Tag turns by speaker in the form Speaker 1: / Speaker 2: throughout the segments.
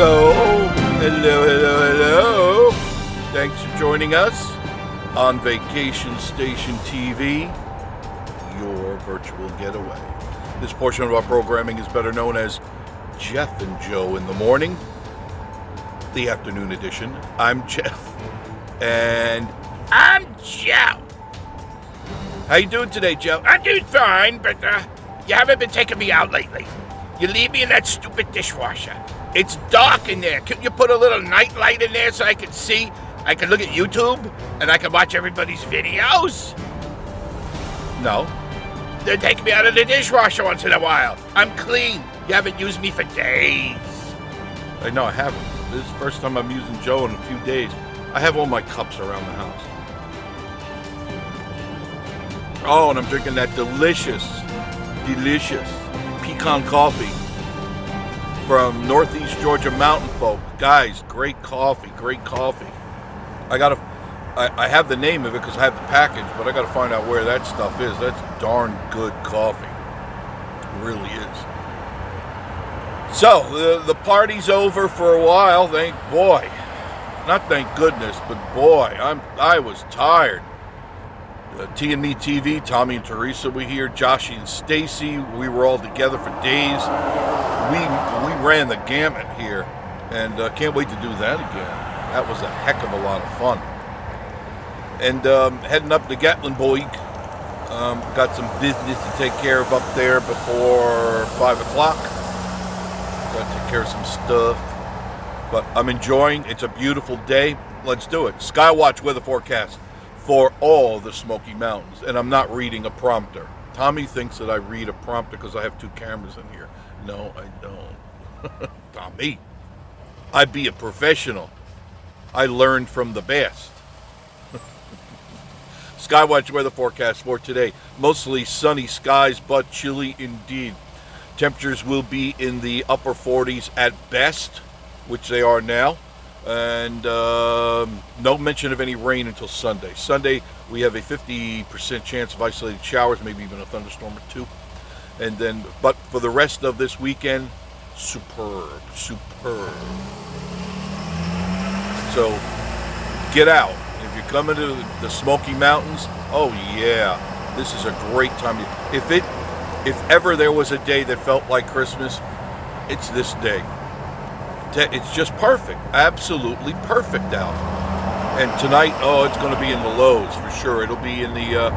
Speaker 1: Hello, hello, hello, hello. Thanks for joining us on Vacation Station TV, your virtual getaway. This portion of our programming is better known as Jeff and Joe in the morning, the afternoon edition. I'm Jeff, and I'm Joe. How you doing today, Joe?
Speaker 2: I'm doing fine, but you haven't been taking me out lately. You leave me in that stupid dishwasher. It's dark in there. Can you put a little night light in there so I can see? I can look at YouTube and I can watch everybody's videos?
Speaker 1: No.
Speaker 2: They're taking me out of the dishwasher once in a while. I'm clean. You haven't used me for days.
Speaker 1: I know I haven't. This is the first time I'm using Joe in a few days. I have all my cups around the house. Oh, and I'm drinking that delicious pecan coffee from Northeast Georgia Mountain Folk. Guys, great coffee. I have the name of it because I have the package, but I got to find out where that stuff is. That's darn good coffee. It really is. So, the party's over for a while, thank goodness, but boy, I was tired. T&Me TV, Tommy and Teresa were here, Joshy and Stacy, we were all together for days. We ran the gamut here, and can't wait to do that again. That was a heck of a lot of fun. And heading up to Gatlinburg, got some business to take care of up there before 5 o'clock. Got to take care of some stuff. But I'm enjoying. It's a beautiful day. Let's do it. Skywatch weather forecast for all the Smoky Mountains. And I'm not reading a prompter. Tommy thinks that I read a prompter because I have two cameras in here. No, I don't. Tommy, I be a professional. I learned from the best. Skywatch weather forecast for today. Mostly sunny skies, but chilly indeed. Temperatures will be in the upper 40s at best, which they are now. And no mention of any rain until Sunday. Sunday, we have a 50% chance of isolated showers, maybe even a thunderstorm or two. And then, but for the rest of this weekend, superb. So, get out. If you're coming to the Smoky Mountains, oh yeah, this is a great time. If ever there was a day that felt like Christmas, it's this day. It's just perfect, absolutely perfect out. And tonight, it's going to be in the lows for sure. It'll be in the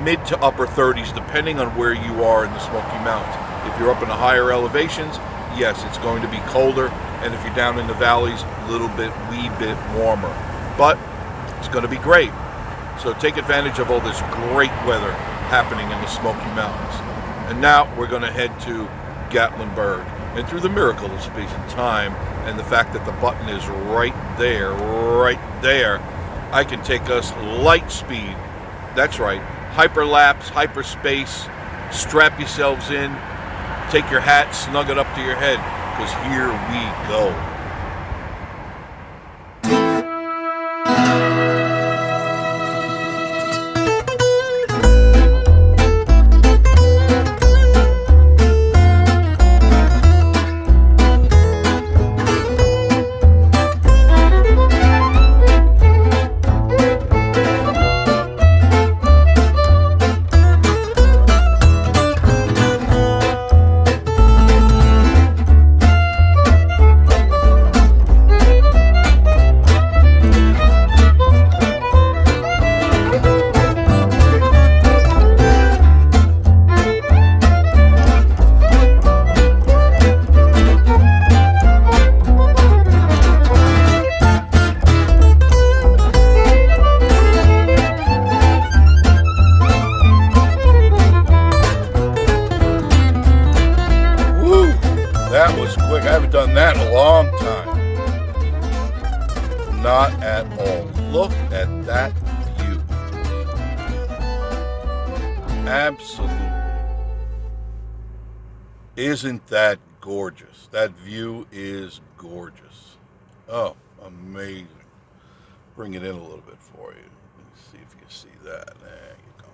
Speaker 1: mid to upper 30s, depending on where you are in the Smoky Mountains. If you're up in the higher elevations, yes, it's going to be colder. And if you're down in the valleys, a wee bit warmer. But it's going to be great. So take advantage of all this great weather happening in the Smoky Mountains. And now we're going to head to Gatlinburg. And through the miracle of space and time and the fact that the button is right there, I can take us light speed. That's right. Hyperlapse, hyperspace. Strap yourselves in. Take your hat, snug it up to your head, because here we go. That was quick. I haven't done that in a long time. Not at all. Look at that view. Absolutely. Isn't that gorgeous? That view is gorgeous. Oh, amazing. Bring it in a little bit for you. Let's see if you can see that. There you go.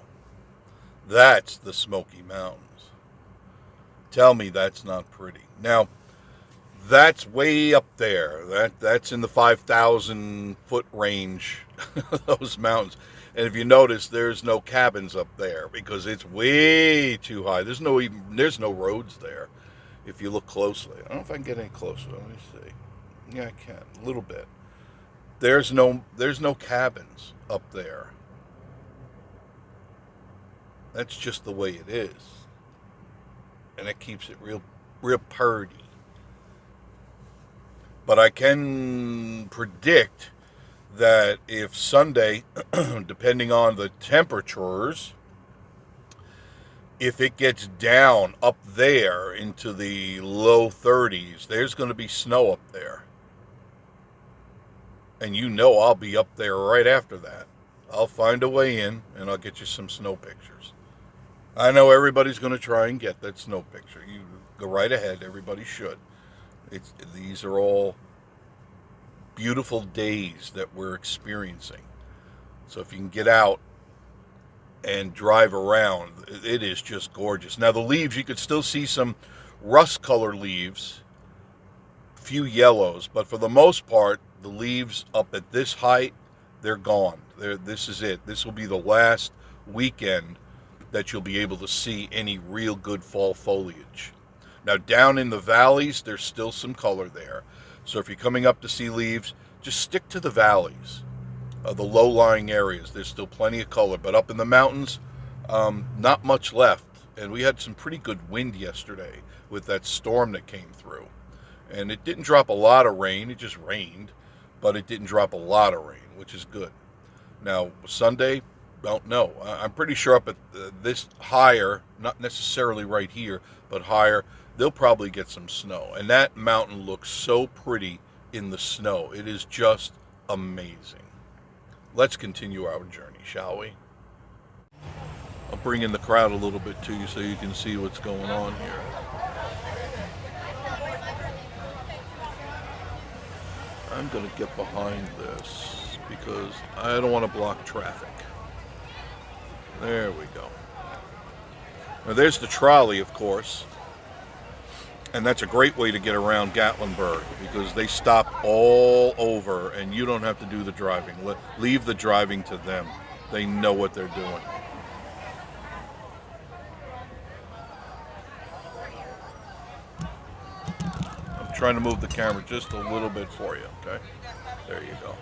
Speaker 1: That's the Smoky Mountains. Tell me that's not pretty. Now, That's way up there. That's in the 5,000 foot range, those mountains. And if you notice, there's no cabins up there because it's way too high. There's no roads there. If you look closely, I don't know if I can get any closer. Let me see. Yeah, I can a little bit. There's no cabins up there. That's just the way it is, and it keeps it real purdy. But I can predict that if Sunday, depending on the temperatures, if it gets down up there into the low 30s, there's going to be snow up there. And you know I'll be up there right after that. I'll find a way in, and I'll get you some snow pictures. I know everybody's going to try and get that snow picture. You go right ahead. Everybody should. These are all beautiful days that we're experiencing. So if you can get out and drive around, it is just gorgeous. Now the leaves, you could still see some rust color leaves, few yellows, but for the most part, the leaves up at this height, they're gone. This is it. This will be the last weekend that you'll be able to see any real good fall foliage. Now down in the valleys, there's still some color there. So if you're coming up to see leaves, just stick to the valleys, the low-lying areas. There's still plenty of color. But up in the mountains, not much left. And we had some pretty good wind yesterday with that storm that came through. And it didn't drop a lot of rain. It just rained. But it didn't drop a lot of rain, which is good. Now, Sunday, don't know. I'm pretty sure up at this higher, not necessarily right here, but higher, they'll probably get some snow. And that mountain looks so pretty in the snow. It is just amazing. Let's continue our journey, shall we? I'll bring in the crowd a little bit to you so you can see what's going on here. I'm going to get behind this because I don't want to block traffic. There we go. Now there's the trolley, of course. And that's a great way to get around Gatlinburg because they stop all over and you don't have to do the driving. Leave the driving to them. They know what they're doing. I'm trying to move the camera just a little bit for you, okay? There you go.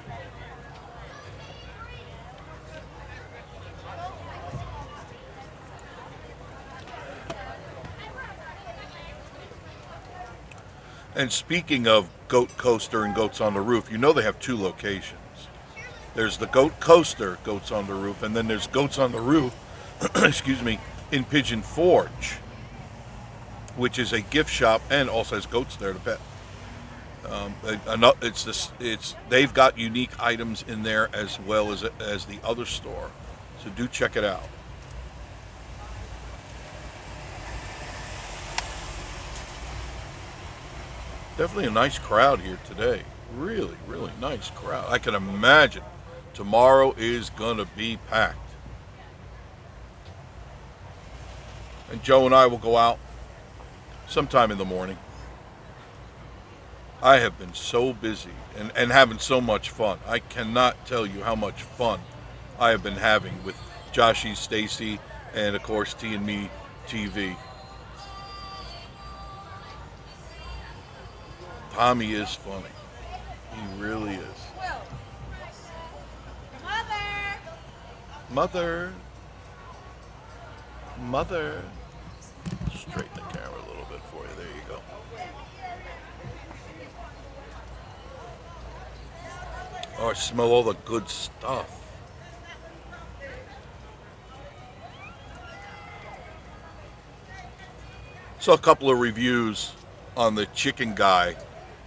Speaker 1: And speaking of Goat Coaster and Goats on the Roof, you know they have two locations. There's the Goat Coaster, Goats on the Roof, and then there's Goats on the Roof, excuse me, in Pigeon Forge, which is a gift shop and also has goats there to pet. They've got unique items in there as well as the other store, so do check it out. Definitely a nice crowd here today. Really, really nice crowd. I can imagine tomorrow is going to be packed. And Joe and I will go out sometime in the morning. I have been so busy and having so much fun. I cannot tell you how much fun I have been having with Joshy, Stacy, and of course T and Me TV. Tommy is funny. He really is. Mother. Straighten the camera a little bit for you. There you go. Oh, I smell all the good stuff. Saw a couple of reviews on the chicken guy.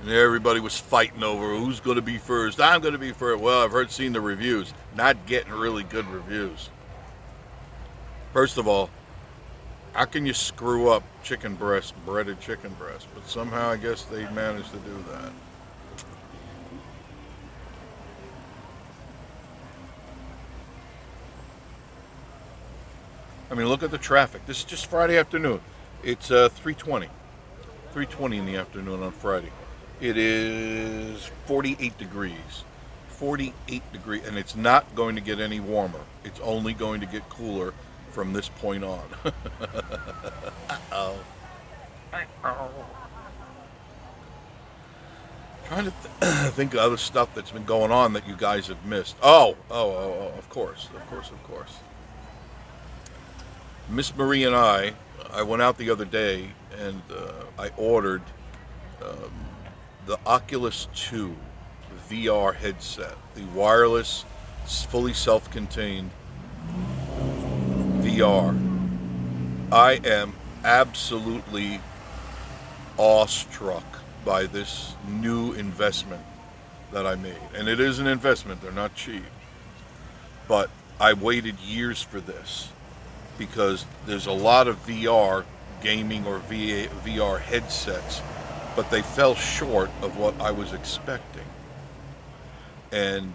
Speaker 1: And everybody was fighting over who's going to be first. I'm going to be first. Well, I've seen the reviews. Not getting really good reviews. First of all, how can you screw up chicken breast, breaded chicken breast? But somehow I guess they managed to do that. I mean, look at the traffic. This is just Friday afternoon. It's 3:20 in the afternoon on Friday. It is 48 degrees. 48 degrees, and it's not going to get any warmer. It's only going to get cooler from this point on. Uh-oh. Trying to think of other stuff that's been going on that you guys have missed. Oh, of course. Miss Marie and I went out the other day and I ordered um, the Oculus 2 VR headset, the wireless, fully self-contained VR. I am absolutely awestruck by this new investment that I made. And it is an investment, they're not cheap. But I waited years for this because there's a lot of VR gaming or VR headsets, but they fell short of what I was expecting. And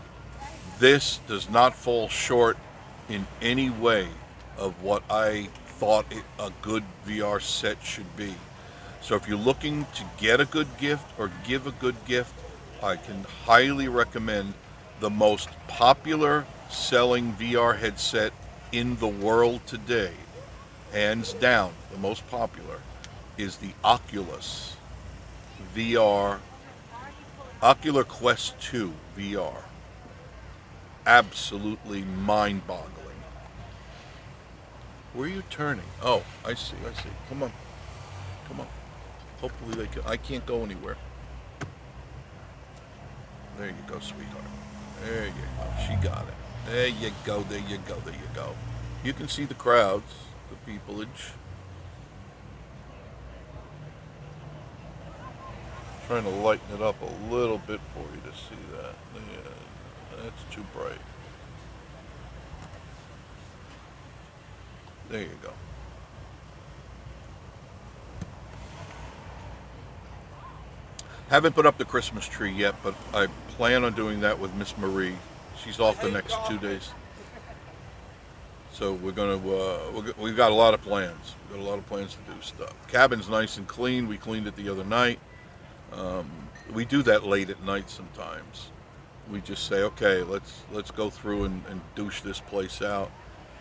Speaker 1: this does not fall short in any way of what I thought a good VR set should be. So if you're looking to get a good gift or give a good gift, I can highly recommend the most popular selling VR headset in the world today, hands down, the most popular, is the Oculus Quest 2 VR. Absolutely mind-boggling. Where are you turning? Oh, I see. Come on. Hopefully they can. I can't go anywhere. There you go, sweetheart. There you go. She got it. There you go. You can see the crowds, the peopleage. Trying to lighten it up a little bit for you to see that. Yeah, that's too bright. There you go. Haven't put up the Christmas tree yet, but I plan on doing that with Miss Marie. She's off the next 2 days. So we're gonna, we've got a lot of plans. We've got a lot of plans to do stuff. Cabin's nice and clean. We cleaned it the other night. We do that late at night sometimes. We just say, okay, let's go through and douche this place out.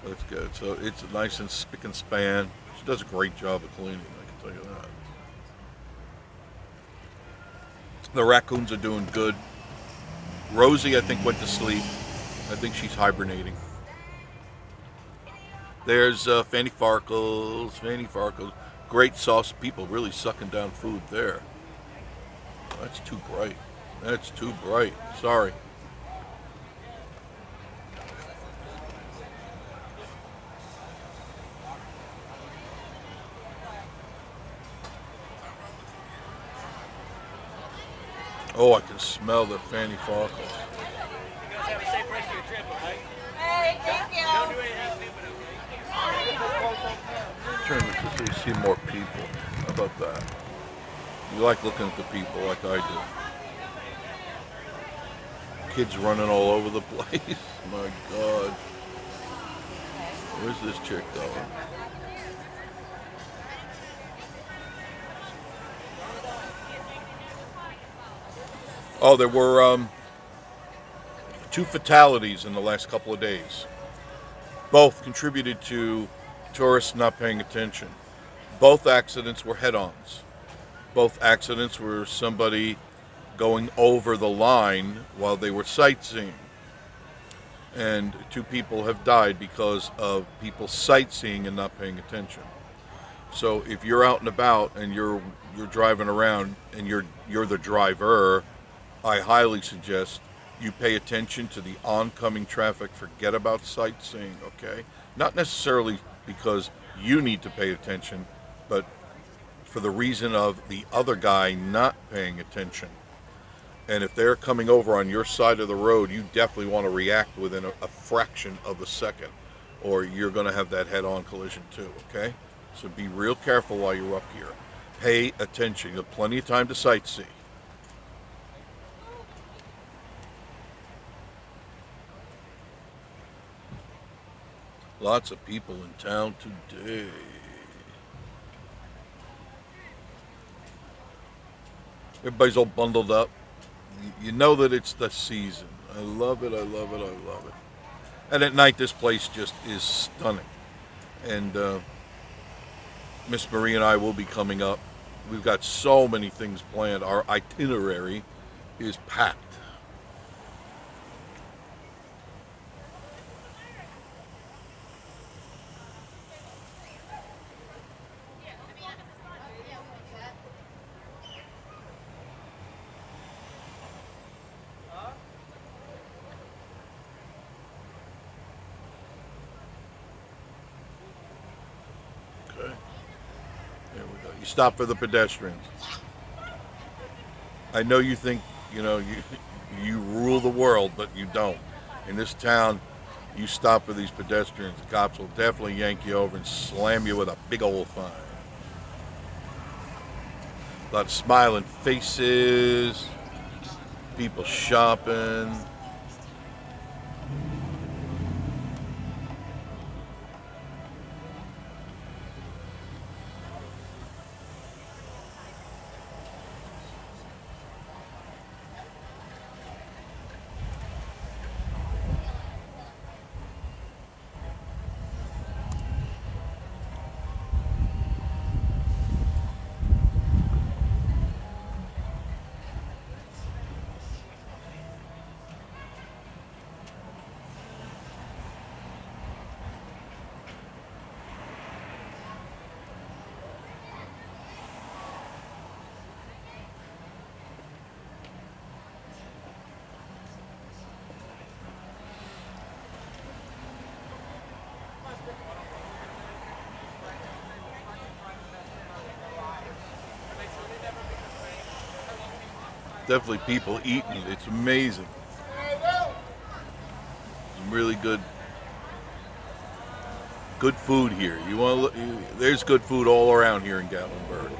Speaker 1: That's good. So it's nice and spick and span. She does a great job of cleaning, I can tell you that. The raccoons are doing good. Rosie, I think, went to sleep. I think she's hibernating. There's Fanny Farkles. Great sauce. People really sucking down food there. That's too bright. Sorry. Oh, I can smell the Fanny Farkles.
Speaker 3: You guys have a safe rest of your trip, okay?
Speaker 4: Hey, thank you.
Speaker 3: Don't do anything stupid, okay?
Speaker 1: Turn this so you see more people. How about that? You like looking at the people like I do. Kids running all over the place. My God. Where's this chick going? Oh, there were 2 fatalities in the last couple of days. Both contributed to tourists not paying attention. Both accidents were head-ons. Both accidents were somebody going over the line while they were sightseeing. And 2 people have died because of people sightseeing and not paying attention. So if you're out and about and you're driving around and you're the driver, I highly suggest you pay attention to the oncoming traffic. Forget about sightseeing, okay? Not necessarily because you need to pay attention, but for the reason of the other guy not paying attention. And if they're coming over on your side of the road, you definitely want to react within a fraction of a second, or you're going to have that head-on collision too, okay? So be real careful while you're up here. Pay attention. You have plenty of time to sightsee. Lots of people in town today. Everybody's all bundled up. You know that it's the season. I love it. I love it. I love it. And at night, this place just is stunning. And Miss Marie and I will be coming up. We've got so many things planned. Our itinerary is packed. Okay. There we go. You stop for the pedestrians. I know you think, you rule the world, but you don't. In this town, you stop for these pedestrians, the cops will definitely yank you over and slam you with a big old fine. A lot of smiling faces, people shopping. Definitely people eating. It's amazing. Some really good food here. You want to look? There's good food all around here in Gatlinburg.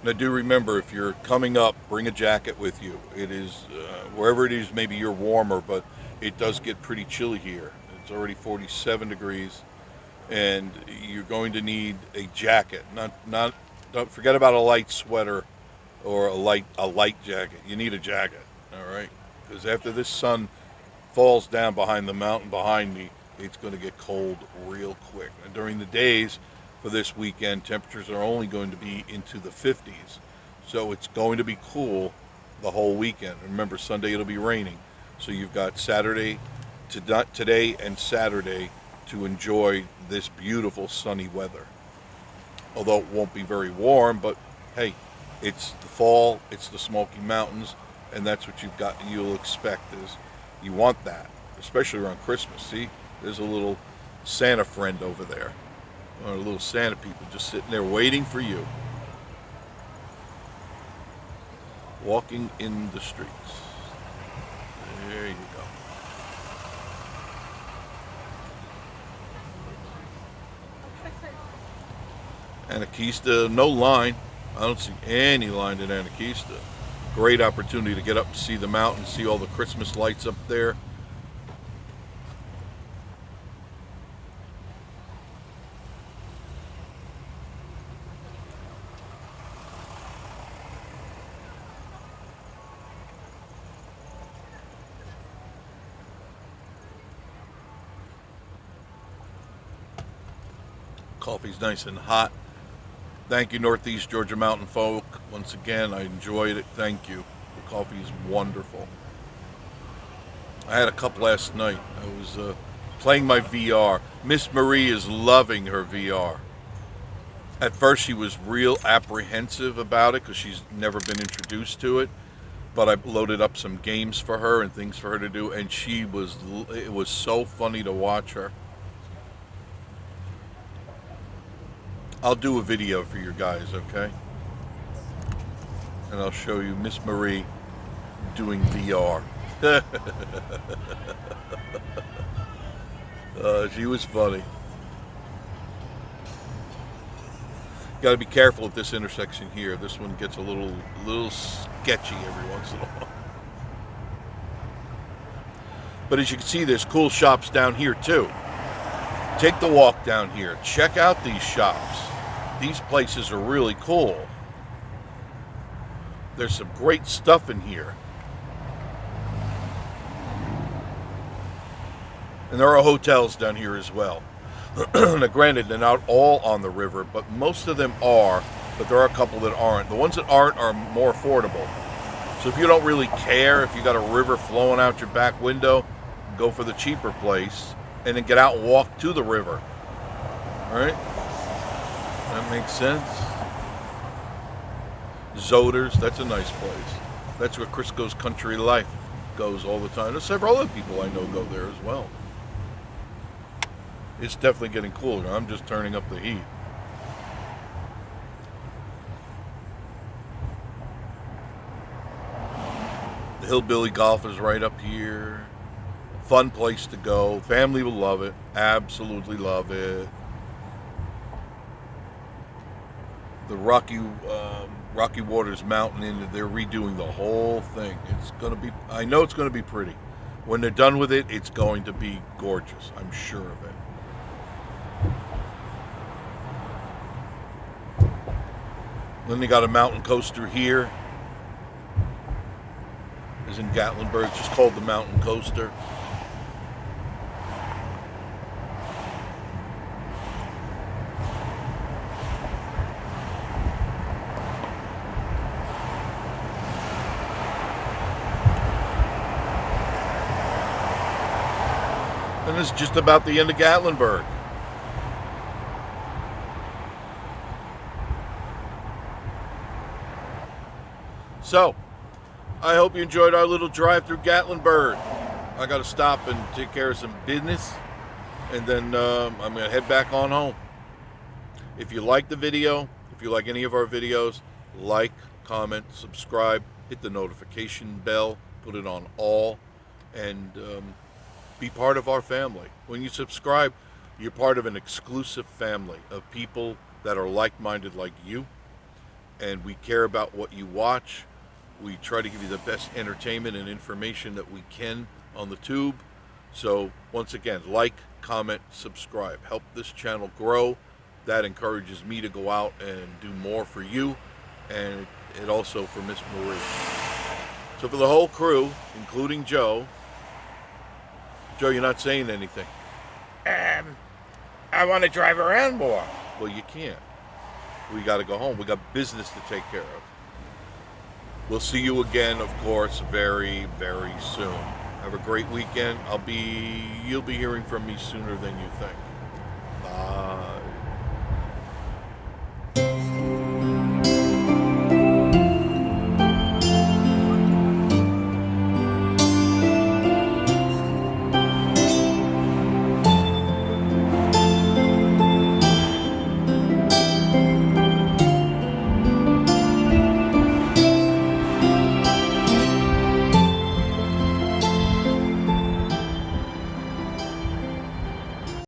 Speaker 1: Now, do remember, if you're coming up, bring a jacket with you. It is, wherever it is, maybe you're warmer, but it does get pretty chilly here. It's already 47 degrees, and you're going to need a jacket. Don't forget about a light sweater or a light jacket. You need a jacket, all right? Because after this sun falls down behind the mountain behind me, it's going to get cold real quick. And during the days, for this weekend, temperatures are only going to be into the 50s. So it's going to be cool the whole weekend. Remember, Sunday it'll be raining. So you've got Saturday, today and Saturday to enjoy this beautiful sunny weather. Although it won't be very warm, but hey, it's the fall, it's the Smoky Mountains, and that's what you'll expect is you want that, especially around Christmas. See, there's a little Santa friend over there. Or little Santa people just sitting there waiting for you. Walking in the streets. There you go. Anarchista, no line. I don't see any line in Anarchista. Great opportunity to get up and see the mountain, see all the Christmas lights up there. Coffee's nice and hot. Thank you, Northeast Georgia Mountain folk. Once again, I enjoyed it. Thank you. The coffee is wonderful. I had a cup last night. I was playing my VR. Miss Marie is loving her VR. At first, she was real apprehensive about it because she's never been introduced to it. But I loaded up some games for her and things for her to do, and it was so funny to watch her. I'll do a video for you guys, okay? And I'll show you Miss Marie doing VR. She was funny. Got to be careful at this intersection here. This one gets a little sketchy every once in a while. But as you can see, there's cool shops down here too. Take the walk down here. Check out these shops. These places are really cool. There's some great stuff in here. And there are hotels down here as well. Now granted, they're not all on the river, but most of them are, but there are a couple that aren't. The ones that aren't are more affordable. So if you don't really care, if you got a river flowing out your back window, go for the cheaper place and then get out and walk to the river. All right? That makes sense. Zoders, that's a nice place. That's where Crisco's Country Life goes all the time. There's several other people I know go there as well. It's definitely getting cooler. I'm just turning up the heat. The Hillbilly Golf is right up here. Fun place to go. Family will love it. Absolutely love it. The Rocky Waters Mountain Inn, they're redoing the whole thing. It's gonna be, I know it's gonna be pretty. When they're done with it, it's going to be gorgeous. I'm sure of it. Then they got a mountain coaster here. It's in Gatlinburg. It's just called the Mountain Coaster. And this is just about the end of Gatlinburg. So, I hope you enjoyed our little drive through Gatlinburg. I got to stop and take care of some business, and then I'm going to head back on home. If you like the video, if you like any of our videos, like, comment, subscribe, hit the notification bell, put it on all, and be part of our family. When you subscribe, you're part of an exclusive family of people that are like-minded like you, and we care about what you watch. We try to give you the best entertainment and information that we can on the tube. So once again, like, comment, subscribe. Help this channel grow. That encourages me to go out and do more for you, and it also for Miss Marie. So for the whole crew, including Joe, you're not saying anything.
Speaker 2: I want to drive around more.
Speaker 1: Well, you can't. We got to go home. We got business to take care of. We'll see you again, of course, very, very soon. Have a great weekend. You'll be hearing from me sooner than you think.